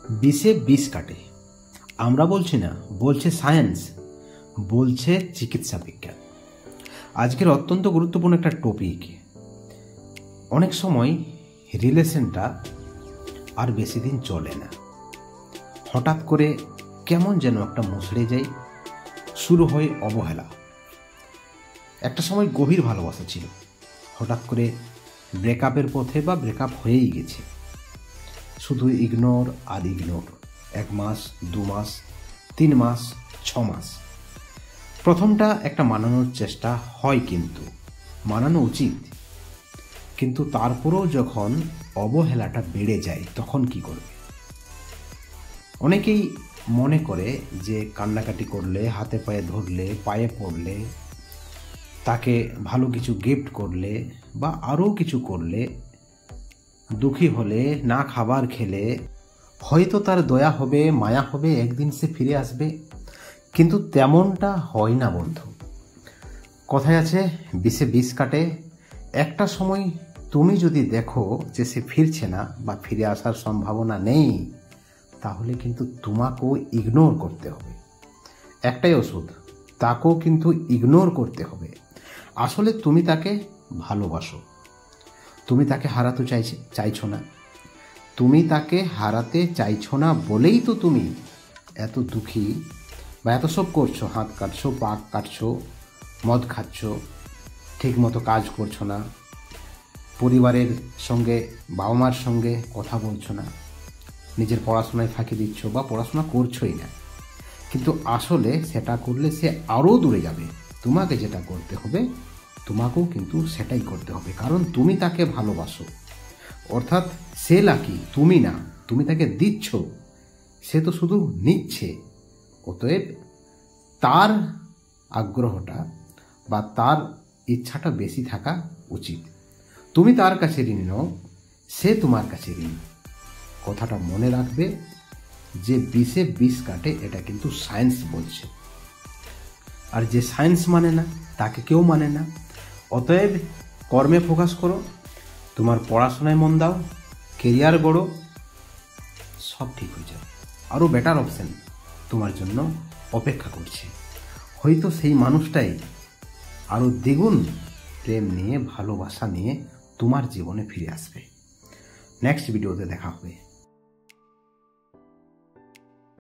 বিষে বিষ কাটে, আমরা বলছি না, বলছে সায়েন্স, বলছে চিকিৎসা বিজ্ঞান। আজকের অত্যন্ত গুরুত্বপূর্ণ একটা টপিক। অনেক সময় রিলেশনটা আর বেশি দিন চলে না, হঠাৎ করে কেমন যেন একটা মুচড়ে যায়, শুরু হয় অবহেলা। একটা সময় গভীর ভালোবাসা ছিল, হঠাৎ করে ব্রেকআপের পথে বা ব্রেকআপ হয়েই গেছে। শুধু ইগনোর আর ইগনোর, 1 মাস, 2 মাস, 3 মাস, 6 মাস। প্রথমটা একটা মানানোর চেষ্টা হয়, কিন্তু মানানো উচিত, কিন্তু তারপরেও যখন অবহেলাটা বেড়ে যায় তখন কি করবে? অনেকেই মনে করে যে কান্নাকাটি করলে, হাতে পায়ে ধরলে, পায়ে পড়লে, তাকে ভালো কিছু গিফট করলে বা আরও কিছু করলে, দুঃখী হলে, না খাবার খেলে হয়তো তার দয়া হবে, মায়া হবে, একদিন সে ফিরে আসবে। কিন্তু তেমনটা হয় না বন্ধু। কথায় আছে বিষে বিষ কাটে। একটা সময় তুমি যদি দেখো যে সে ফিরছে না বা ফিরে আসার সম্ভাবনা নেই, তাহলে কিন্তু তোমাকেও ইগনোর করতে হবে। একটাই ওষুধ, তাকেও কিন্তু ইগনোর করতে হবে। আসলে তুমি তাকে ভালোবাসো, তুমি তাকে হারাতে চাইছো না। তুমি তাকে হারাতে চাইছো না বলেই তো তুমি এত দুঃখী বা এত সব করছো। হাত কাটছো, পা কাটছো, মদ খাচ্ছ, ঠিক মতো কাজ করছো না, পরিবারের সঙ্গে, বাবা মার সঙ্গে কথা বলছো না, নিজের পড়াশোনায় ফাঁকি দিচ্ছ বা পড়াশোনা করছোই না। কিন্তু আসলে সেটা করলে সে আরও দূরে যাবে। তোমাকে যেটা করতে হবে, তোমাকেও কিন্তু সেটাই করতে হবে, কারণ তুমি তাকে ভালোবাসো। অর্থাৎ সে লাকি, তুমি না। তুমি তাকে দিচ্ছ, সে তো শুধু নিচ্ছে। অতএব তার আগ্রহটা বা তার ইচ্ছাটা বেশি থাকা উচিত। তুমি তার কাছে ঋণী নও, সে তোমার কাছে ঋণী। কথাটা মনে রাখবে যে বিষে বিষ কাটে, এটা কিন্তু সায়েন্স বলছে। আর যে সায়েন্স মানে না, তাকে কেউ মানে না। অতএব কর্মে ফোকাস করো, তোমার পড়াশোনায় মন দাও, কেরিয়ার গড়ো, সব ঠিক হয়ে যাবে। আরও বেটার অপশন তোমার জন্য অপেক্ষা করছে। হয়তো সেই মানুষটাই আরও দ্বিগুণ প্রেম নিয়ে, ভালোবাসা নিয়ে তোমার জীবনে ফিরে আসবে। নেক্সট ভিডিওতে দেখা হবে।